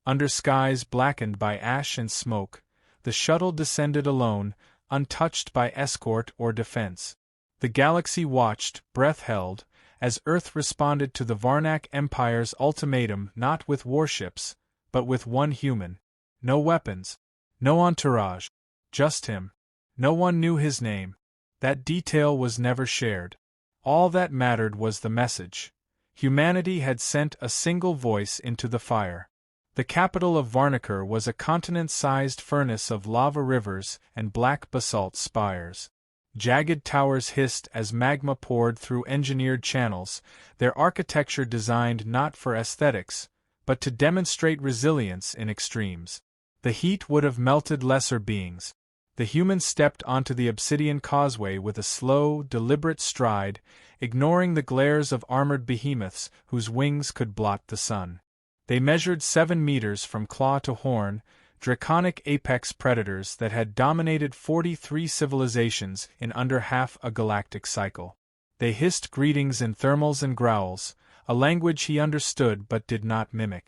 Under skies blackened by ash and smoke, the shuttle descended alone, untouched by escort or defense. The galaxy watched, breath held, as Earth responded to the Varnak Empire's ultimatum, not with warships, but with one human. No weapons. No entourage. Just him. No one knew his name. That detail was never shared. All that mattered was the message. Humanity had sent a single voice into the fire. The capital of Varnaker was a continent-sized furnace of lava rivers and black basalt spires. Jagged towers hissed as magma poured through engineered channels, their architecture designed not for aesthetics, but to demonstrate resilience in extremes. The heat would have melted lesser beings. The humans stepped onto the obsidian causeway with a slow, deliberate stride, ignoring the glares of armored behemoths whose wings could blot the sun. They measured 7 meters from claw to horn, draconic apex predators that had dominated 43 civilizations in under half a galactic cycle. They hissed greetings in thermals and growls, a language he understood but did not mimic.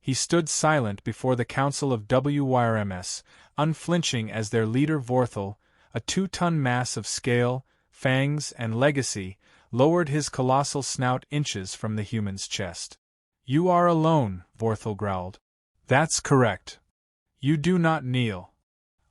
He stood silent before the council of WYRMS, unflinching as their leader Vorthal, a 2-ton mass of scale, fangs, and legacy, lowered his colossal snout inches from the human's chest. "You are alone," Vorthal growled. "That's correct. You do not kneel."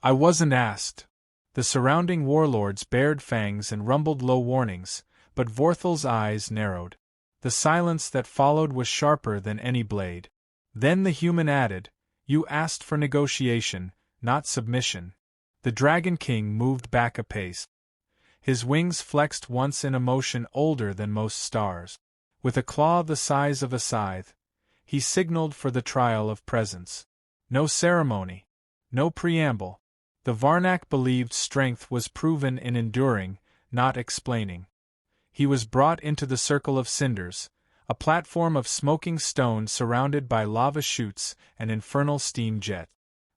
"I wasn't asked." The surrounding warlords bared fangs and rumbled low warnings, but Vorthal's eyes narrowed. The silence that followed was sharper than any blade. Then the human added, "You asked for negotiation, not submission." The Dragon King moved back a pace. His wings flexed once in a motion older than most stars. With a claw the size of a scythe, he signaled for the trial of presence. No ceremony. No preamble. The Varnak believed strength was proven in enduring, not explaining. He was brought into the circle of cinders, a platform of smoking stone surrounded by lava chutes and infernal steam jet.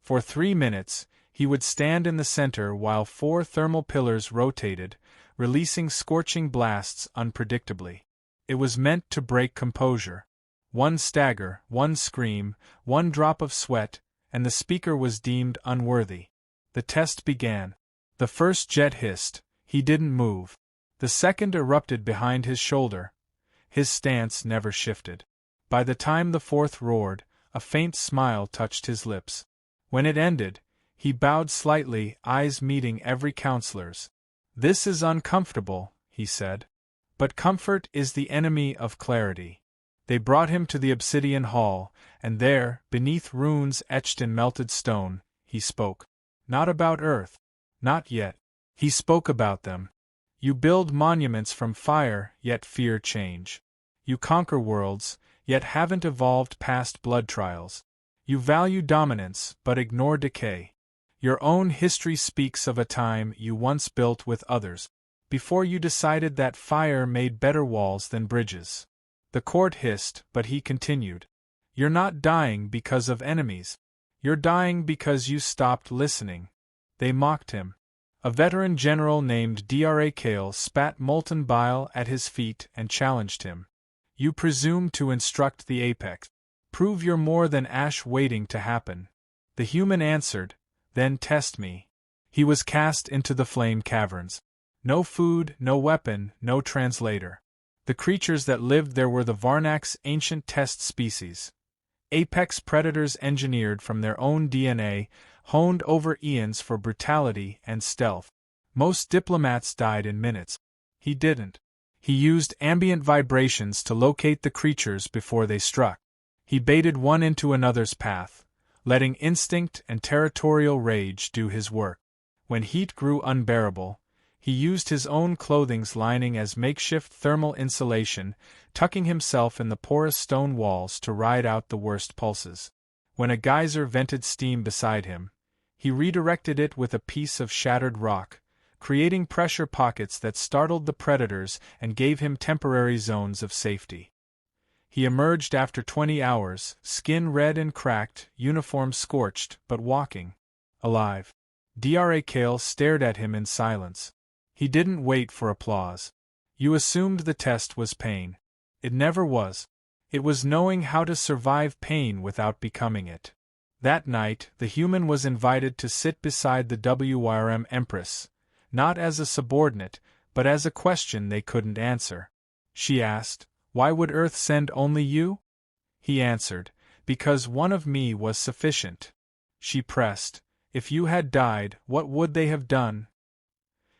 For 3 minutes, he would stand in the center while 4 thermal pillars rotated, releasing scorching blasts unpredictably. It was meant to break composure. One stagger, one scream, one drop of sweat, and the speaker was deemed unworthy. The test began. The first jet hissed. He didn't move. The second erupted behind his shoulder. His stance never shifted. By the time the fourth roared, a faint smile touched his lips. When it ended, he bowed slightly, eyes meeting every counselor's. "This is uncomfortable," he said. "But comfort is the enemy of clarity." They brought him to the obsidian hall, and there, beneath runes etched in melted stone, he spoke. Not about Earth. Not yet. He spoke about them. You build monuments from fire, yet fear change. You conquer worlds, yet haven't evolved past blood trials. You value dominance, but ignore decay. Your own history speaks of a time you once built with others, before you decided that fire made better walls than bridges. The court hissed, but he continued. You're not dying because of enemies. You're dying because you stopped listening. They mocked him. A veteran general named Dra Kale spat molten bile at his feet and challenged him. You presume to instruct the apex. Prove you're more than ash waiting to happen. The human answered, then test me. He was cast into the flame caverns. No food, no weapon, no translator. The creatures that lived there were the Varnak's ancient test species. Apex predators engineered from their own DNA, honed over eons for brutality and stealth. Most diplomats died in minutes. He didn't. He used ambient vibrations to locate the creatures before they struck. He baited one into another's path, letting instinct and territorial rage do his work. When heat grew unbearable, he used his own clothing's lining as makeshift thermal insulation, tucking himself in the porous stone walls to ride out the worst pulses. When a geyser vented steam beside him, he redirected it with a piece of shattered rock, creating pressure pockets that startled the predators and gave him temporary zones of safety. He emerged after 20 hours, skin red and cracked, uniform scorched, but walking. Alive. Dra Kale stared at him in silence. He didn't wait for applause. You assumed the test was pain. It never was. It was knowing how to survive pain without becoming it. That night, the human was invited to sit beside the WRM Empress, not as a subordinate, but as a question they couldn't answer. She asked, "Why would Earth send only you?" He answered, "Because one of me was sufficient." She pressed, "If you had died, what would they have done?"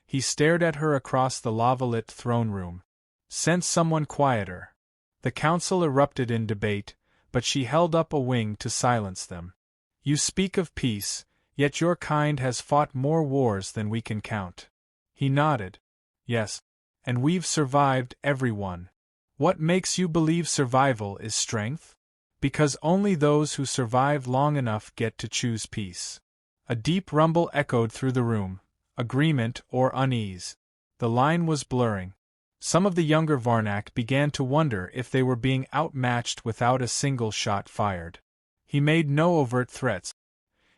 He stared at her across the lava-lit throne room. "Sent someone quieter." The council erupted in debate, but she held up a wing to silence them. "You speak of peace, yet your kind has fought more wars than we can count." He nodded. "Yes. And we've survived every one. What makes you believe survival is strength? Because only those who survive long enough get to choose peace." A deep rumble echoed through the room, agreement or unease. The line was blurring. Some of the younger Varnak began to wonder if they were being outmatched without a single shot fired. He made no overt threats.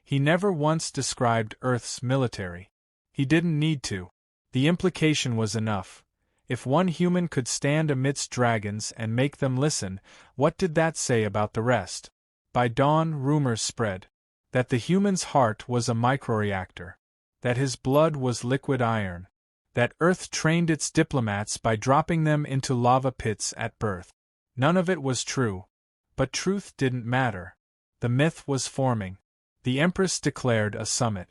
He never once described Earth's military. He didn't need to. The implication was enough. If one human could stand amidst dragons and make them listen, what did that say about the rest? By dawn, rumors spread. That the human's heart was a microreactor. That his blood was liquid iron. That Earth trained its diplomats by dropping them into lava pits at birth. None of it was true. But truth didn't matter. The myth was forming. The Empress declared a summit.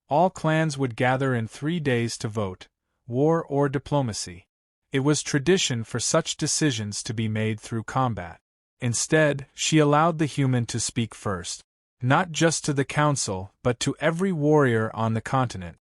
All clans would gather in 3 days to vote, war or diplomacy. It was tradition for such decisions to be made through combat. Instead, she allowed the human to speak first. Not just to the council, but to every warrior on the continent.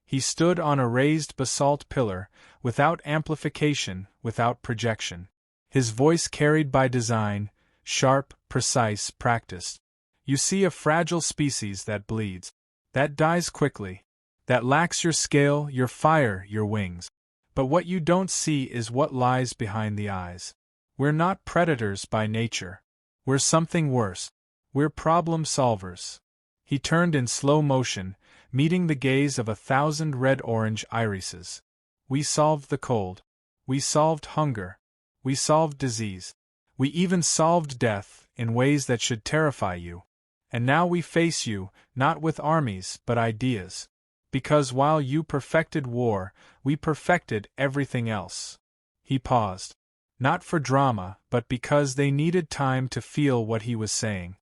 He stood on a raised basalt pillar, without amplification, without projection. His voice carried by design, sharp, precise, practiced. "You see a fragile species that bleeds. That dies quickly. That lacks your scale, your fire, your wings. But what you don't see is what lies behind the eyes. We're not predators by nature. We're something worse. We're problem solvers." He turned in slow motion, meeting the gaze of 1,000 red-orange irises. "We solved the cold. We solved hunger. We solved disease. We even solved death, in ways that should terrify you. And now we face you, not with armies, but ideas. Because while you perfected war, we perfected everything else." He paused. Not for drama, but because they needed time to feel what he was saying.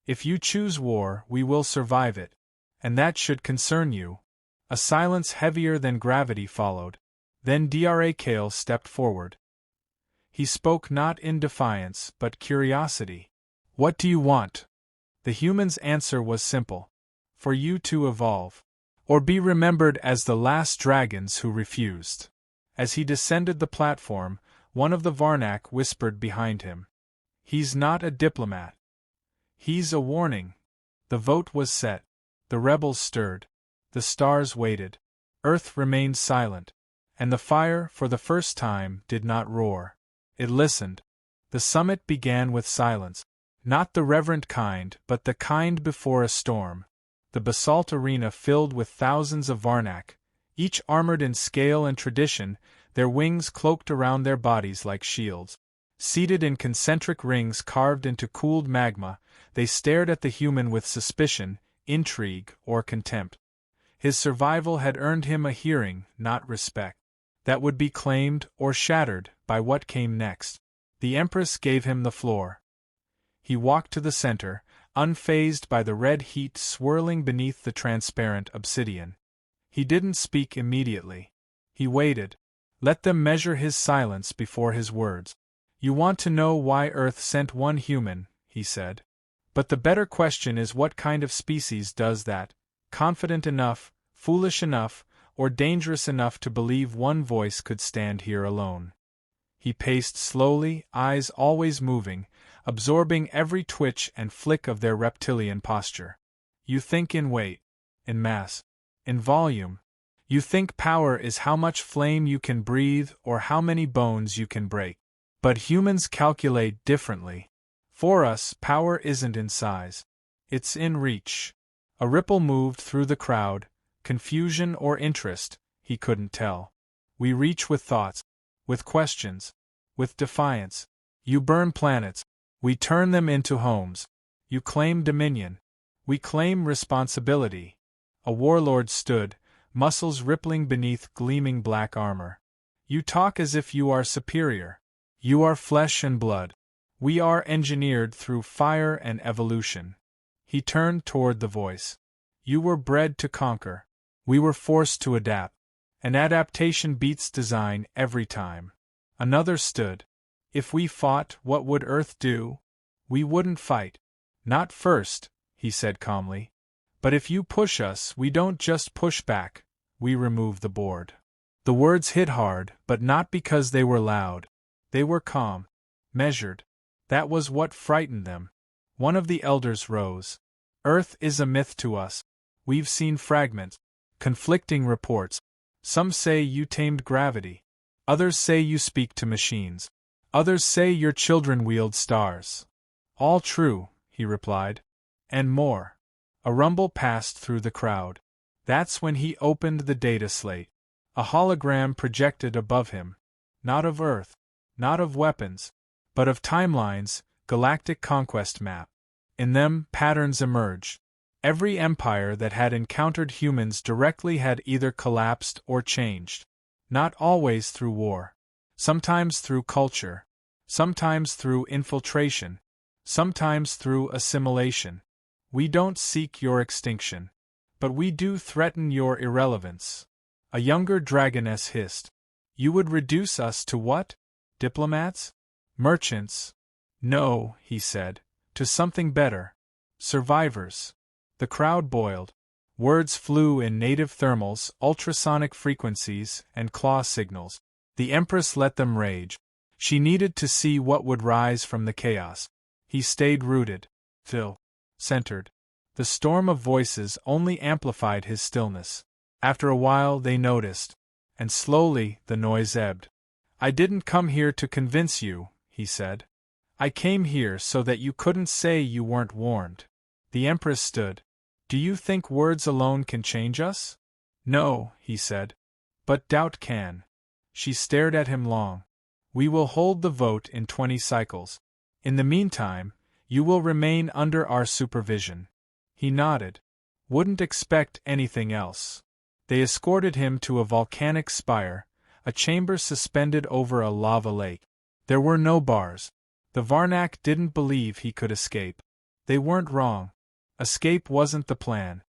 "If you choose war, we will survive it. And that should concern you." A silence heavier than gravity followed. Then Dra. Kale stepped forward. He spoke not in defiance, but curiosity. "What do you want?" The human's answer was simple. "For you to evolve. Or be remembered as the last dragons who refused." As he descended the platform, one of the Varnak whispered behind him. "He's not a diplomat. He's a warning." The vote was set. The rebels stirred. The stars waited. Earth remained silent. And the fire, for the first time, did not roar. It listened. The summit began with silence. Not the reverent kind, but the kind before a storm. The basalt arena filled with thousands of Varnak, each armored in scale and tradition, their wings cloaked around their bodies like shields. Seated in concentric rings carved into cooled magma, they stared at the human with suspicion, intrigue, or contempt. His survival had earned him a hearing, not respect. That would be claimed, or shattered, by what came next. The Empress gave him the floor. He walked to the center, unfazed by the red heat swirling beneath the transparent obsidian. He didn't speak immediately. He waited. Let them measure his silence before his words. "You want to know why Earth sent one human," he said. "But the better question is what kind of species does that, confident enough, foolish enough, or dangerous enough to believe one voice could stand here alone." He paced slowly, eyes always moving, absorbing every twitch and flick of their reptilian posture. "You think in weight, in mass, in volume. You think power is how much flame you can breathe or how many bones you can break. But humans calculate differently. For us, power isn't in size. It's in reach." A ripple moved through the crowd, confusion or interest, he couldn't tell. "We reach with thoughts, with questions, with defiance. You burn planets. We turn them into homes. You claim dominion. We claim responsibility. A warlord stood, muscles rippling beneath gleaming black armor. You talk as if you are superior. You are flesh and blood. We are engineered through fire and evolution. He turned toward the voice. You were bred to conquer. We were forced to adapt. And adaptation beats design every time. Another stood. If we fought, what would Earth do? We wouldn't fight. Not first, he said calmly. But if you push us, we don't just push back, we remove the board. The words hit hard, but not because they were loud. They were calm, measured. That was what frightened them. One of the elders rose. Earth is a myth to us. We've seen fragments, conflicting reports. Some say you tamed gravity. Others say you speak to machines. Others say your children wield stars. All true, he replied. And more. A rumble passed through the crowd. That's when he opened the data slate. A hologram projected above him. Not of Earth, not of weapons, but of timelines, galactic conquest map. In them, patterns emerged. Every empire that had encountered humans directly had either collapsed or changed. Not always through war. Sometimes through culture. Sometimes through infiltration. Sometimes through assimilation. We don't seek your extinction. But we do threaten your irrelevance. A younger dragoness hissed. You would reduce us to what? Diplomats? Merchants? No, he said. To something better. Survivors. The crowd boiled. Words flew in native thermals, ultrasonic frequencies, and claw signals. The Empress let them rage. She needed to see what would rise from the chaos. He stayed rooted. Centered. The storm of voices only amplified his stillness. After a while they noticed. And slowly the noise ebbed. I didn't come here to convince you, he said. I came here so that you couldn't say you weren't warned. The Empress stood. Do you think words alone can change us? No, he said. But doubt can. She stared at him long. We will hold the vote in 20 cycles. In the meantime, you will remain under our supervision. He nodded. Wouldn't expect anything else. They escorted him to a volcanic spire, a chamber suspended over a lava lake. There were no bars. The Varnak didn't believe he could escape. They weren't wrong. Escape wasn't the plan.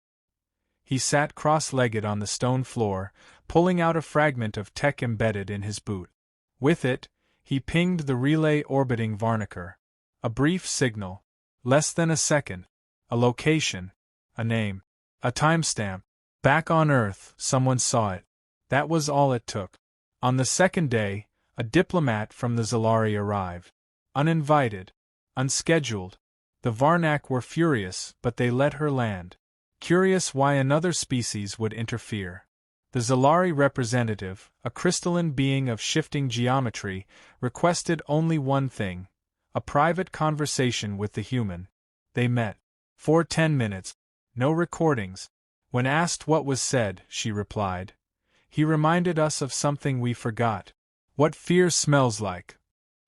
He sat cross-legged on the stone floor, pulling out a fragment of tech embedded in his boot. With it, he pinged the relay orbiting Varnaker. A brief signal. Less than a second. A location. A name. A timestamp. Back on Earth, someone saw it. That was all it took. On the second day, a diplomat from the Zalari arrived. Uninvited. Unscheduled. The Varnak were furious, but they let her land. Curious why another species would interfere. The Zalari representative, a crystalline being of shifting geometry, requested only one thing: a private conversation with the human. They met. For 10 minutes. No recordings. When asked what was said, she replied, "He reminded us of something we forgot. What fear smells like."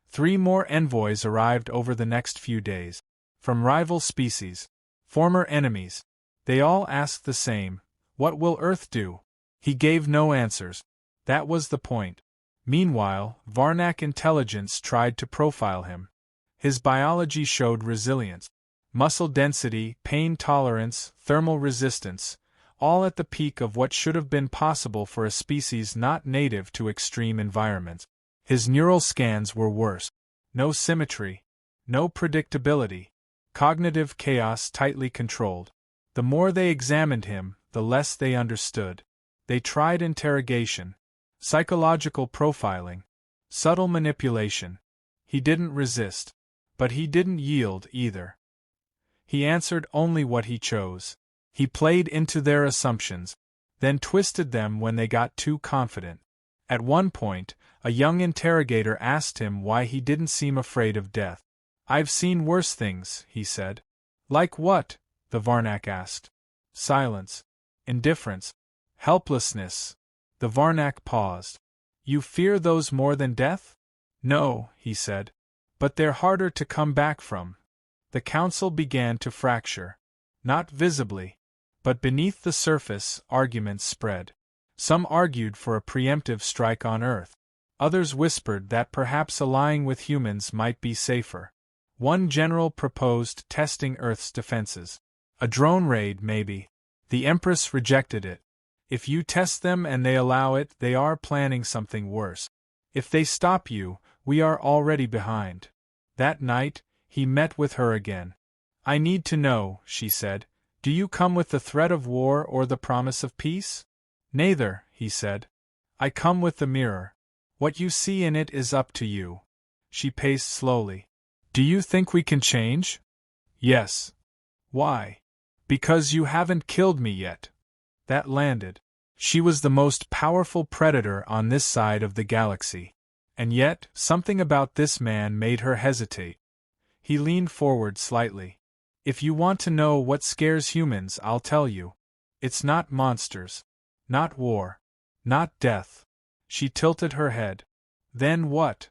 3 more envoys arrived over the next few days. From rival species. Former enemies. They all asked the same: what will Earth do? He gave no answers. That was the point. Meanwhile, Varnak intelligence tried to profile him. His biology showed resilience. Muscle density, pain tolerance, thermal resistance, all at the peak of what should have been possible for a species not native to extreme environments. His neural scans were worse. No symmetry. No predictability. Cognitive chaos tightly controlled. The more they examined him, the less they understood. They tried interrogation. Psychological profiling. Subtle manipulation. He didn't resist. But he didn't yield either. He answered only what he chose. He played into their assumptions, then twisted them when they got too confident. At one point, a young interrogator asked him why he didn't seem afraid of death. "I've seen worse things," he said. "Like what?" the Varnak asked. Silence. Indifference. Helplessness. The Varnak paused. "You fear those more than death?" "No," he said. But they're harder to come back from. The council began to fracture. Not visibly, but beneath the surface, arguments spread. Some argued for a preemptive strike on Earth. Others whispered that perhaps allying with humans might be safer. One general proposed testing Earth's defenses. A drone raid, maybe. The Empress rejected it. If you test them and they allow it, they are planning something worse. If they stop you, we are already behind. That night, he met with her again. I need to know, she said, do you come with the threat of war or the promise of peace? Neither, he said. I come with the mirror. What you see in it is up to you. She paced slowly. Do you think we can change? Yes. Why? Because you haven't killed me yet. That landed. She was the most powerful predator on this side of the galaxy. And yet, something about this man made her hesitate. He leaned forward slightly. If you want to know what scares humans, I'll tell you. It's not monsters. Not war. Not death. She tilted her head. Then what?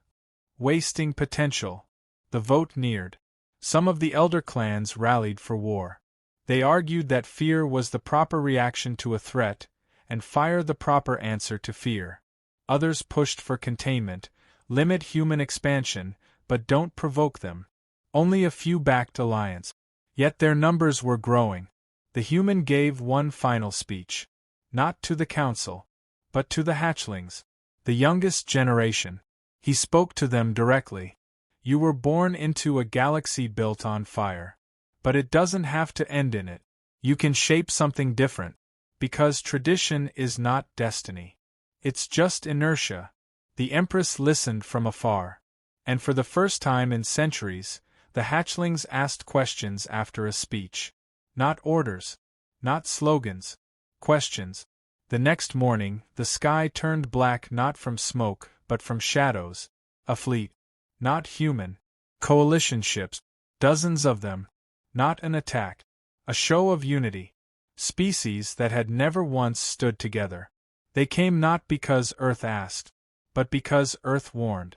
Wasting potential. The vote neared. Some of the elder clans rallied for war. They argued that fear was the proper reaction to a threat, and fire the proper answer to fear. Others pushed for containment, limit human expansion, but don't provoke them. Only a few backed alliance. Yet their numbers were growing. The human gave one final speech. Not to the council, but to the hatchlings, the youngest generation. He spoke to them directly. You were born into a galaxy built on fire. But it doesn't have to end in it. You can shape something different. Because tradition is not destiny. It's just inertia. The Empress listened from afar. And for the first time in centuries, the hatchlings asked questions after a speech. Not orders. Not slogans. Questions. The next morning, the sky turned black not from smoke, but from shadows. A fleet. Not human. Coalition ships. Dozens of them. Not an attack. A show of unity. Species that had never once stood together. They came not because Earth asked, but because Earth warned.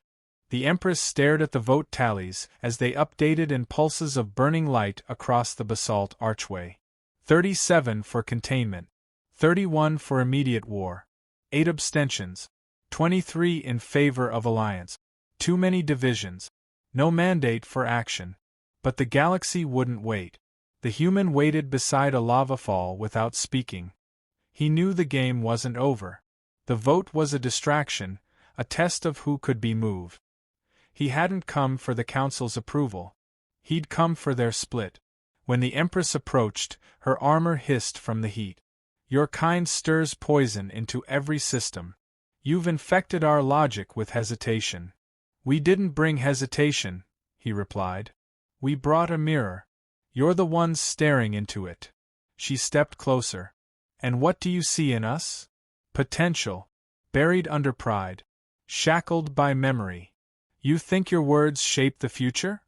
The Empress stared at the vote tallies as they updated in pulses of burning light across the basalt archway. 37 for containment. 31 for immediate war. 8 abstentions. 23 in favor of alliance. Too many divisions. No mandate for action. But the galaxy wouldn't wait. The human waited beside a lava fall without speaking. He knew the game wasn't over. The vote was a distraction, a test of who could be moved. He hadn't come for the council's approval. He'd come for their split. When the Empress approached, her armor hissed from the heat. Your kind stirs poison into every system. You've infected our logic with hesitation. We didn't bring hesitation, he replied. We brought a mirror. You're the ones staring into it. She stepped closer. And what do you see in us? Potential. Buried under pride. Shackled by memory. You think your words shape the future?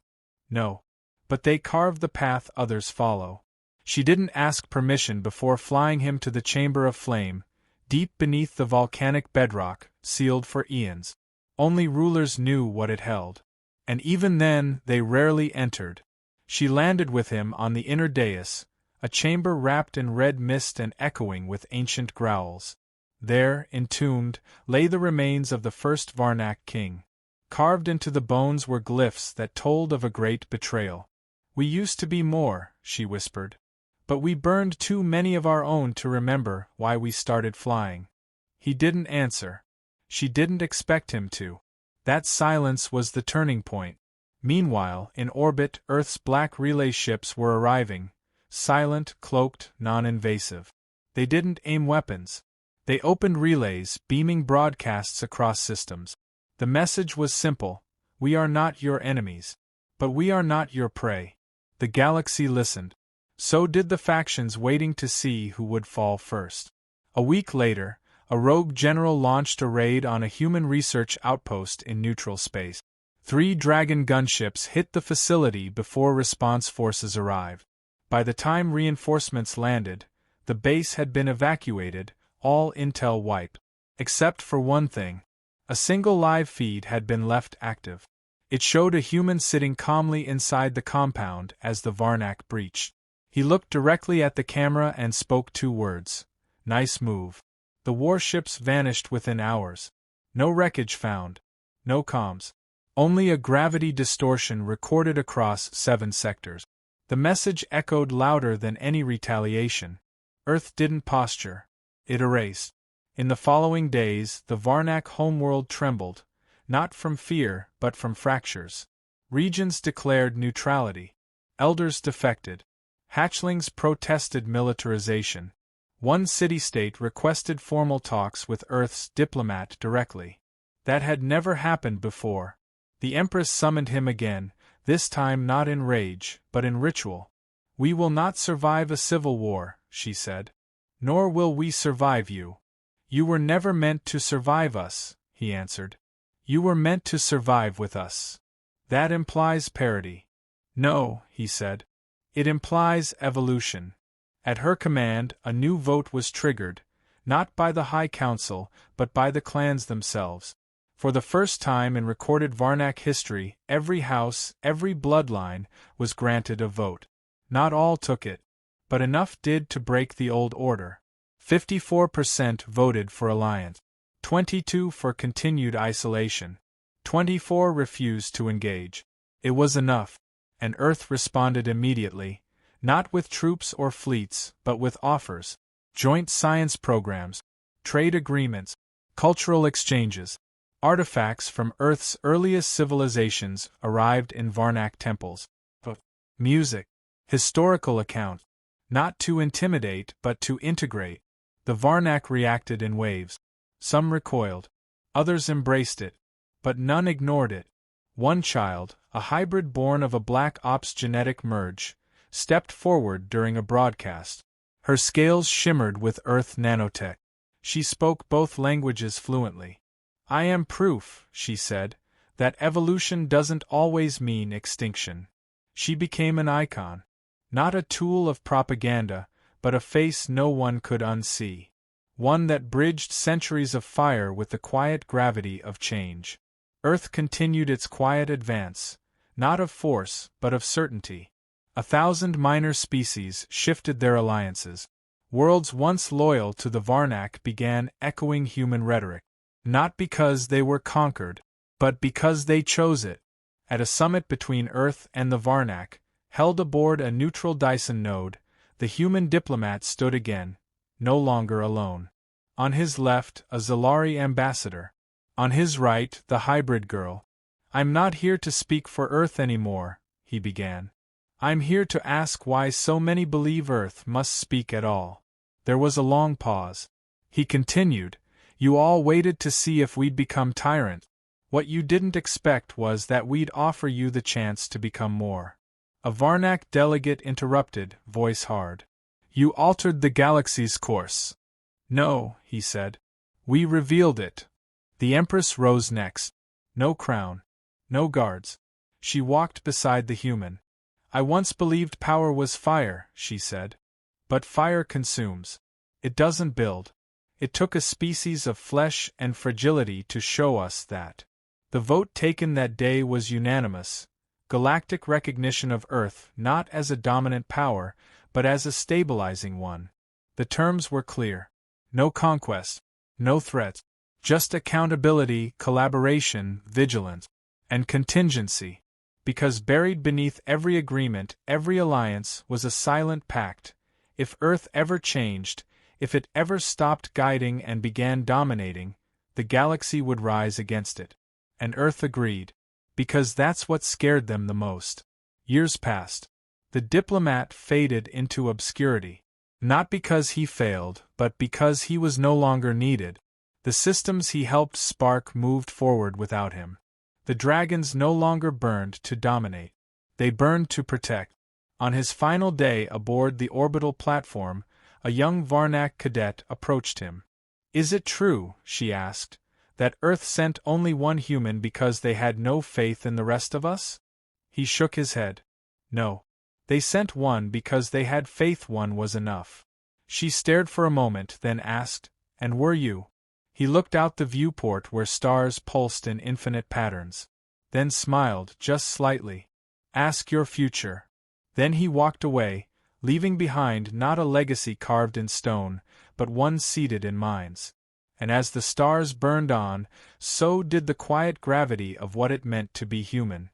No. But they carve the path others follow. She didn't ask permission before flying him to the chamber of flame, deep beneath the volcanic bedrock, sealed for eons. Only rulers knew what it held. And even then, they rarely entered. She landed with him on the inner dais, a chamber wrapped in red mist and echoing with ancient growls. There, entombed, lay the remains of the first Varnak king. Carved into the bones were glyphs that told of a great betrayal. We used to be more, she whispered. But we burned too many of our own to remember why we started flying. He didn't answer. She didn't expect him to. That silence was the turning point. Meanwhile, in orbit, Earth's black relay ships were arriving, silent, cloaked, non-invasive. They didn't aim weapons. They opened relays, beaming broadcasts across systems. The message was simple: we are not your enemies. But we are not your prey. The galaxy listened. So did the factions waiting to see who would fall first. A week later, a rogue general launched a raid on a human research outpost in neutral space. 3 Dragon gunships hit the facility before response forces arrived. By the time reinforcements landed, the base had been evacuated, all intel wiped. Except for one thing. A single live feed had been left active. It showed a human sitting calmly inside the compound as the Varnak breached. He looked directly at the camera and spoke 2 words. Nice move. The warships vanished within hours. No wreckage found. No comms. Only a gravity distortion recorded across 7 sectors. The message echoed louder than any retaliation. Earth didn't posture. It erased. In the following days, the Varnak homeworld trembled, not from fear but from fractures. Regions declared neutrality. Elders defected. Hatchlings protested militarization. One city-state requested formal talks with Earth's diplomat directly. That had never happened before. The Empress summoned him again, this time not in rage, but in ritual. We will not survive a civil war, she said. Nor will we survive you. You were never meant to survive us, he answered. You were meant to survive with us. That implies parity. No, he said. It implies evolution. At her command, a new vote was triggered, not by the High Council, but by the clans themselves. For the first time in recorded Varnak history, every house, every bloodline, was granted a vote. Not all took it, but enough did to break the old order. 54% voted for alliance. 22% for continued isolation. 24% refused to engage. It was enough, and Earth responded immediately, not with troops or fleets, but with offers. Joint science programs, trade agreements, cultural exchanges. Artifacts from Earth's earliest civilizations arrived in Varnak temples. Music. Historical accounts. Not to intimidate but to integrate. The Varnak reacted in waves. Some recoiled. Others embraced it. But none ignored it. One child, a hybrid born of a Black Ops genetic merge, stepped forward during a broadcast. Her scales shimmered with Earth nanotech. She spoke both languages fluently. I am proof, she said, that evolution doesn't always mean extinction. She became an icon. Not a tool of propaganda, but a face no one could unsee. One that bridged centuries of fire with the quiet gravity of change. Earth continued its quiet advance, not of force, but of certainty. 1,000 minor species shifted their alliances. Worlds once loyal to the Varnak began echoing human rhetoric. Not because they were conquered, but because they chose it. At a summit between Earth and the Varnak, held aboard a neutral Dyson node, the human diplomat stood again, no longer alone. On his left, a Zalari ambassador. On his right, the hybrid girl. I'm not here to speak for Earth anymore, he began. I'm here to ask why so many believe Earth must speak at all. There was a long pause. He continued, you all waited to see if we'd become tyrant. What you didn't expect was that we'd offer you the chance to become more. A Varnak delegate interrupted, voice hard. You altered the galaxy's course. No, he said. We revealed it. The Empress rose next. No crown. No guards. She walked beside the human. I once believed power was fire, she said. But fire consumes. It doesn't build. It took a species of flesh and fragility to show us that. The vote taken that day was unanimous. Galactic recognition of Earth not as a dominant power, but as a stabilizing one. The terms were clear. No conquest. No threats. Just accountability, collaboration, vigilance, and contingency. Because buried beneath every agreement, every alliance, was a silent pact. If Earth ever changed, if it ever stopped guiding and began dominating, the galaxy would rise against it. And Earth agreed. Because that's what scared them the most. Years passed. The diplomat faded into obscurity. Not because he failed, but because he was no longer needed. The systems he helped spark moved forward without him. The dragons no longer burned to dominate. They burned to protect. On his final day aboard the orbital platform, a young Varnak cadet approached him. Is it true, she asked, that Earth sent only one human because they had no faith in the rest of us? He shook his head. No. They sent one because they had faith one was enough. She stared for a moment, then asked, and were you? He looked out the viewport where stars pulsed in infinite patterns. then smiled, just slightly. Ask your future. Then he walked away, leaving behind not a legacy carved in stone, but one seated in minds. And as the stars burned on, so did the quiet gravity of what it meant to be human.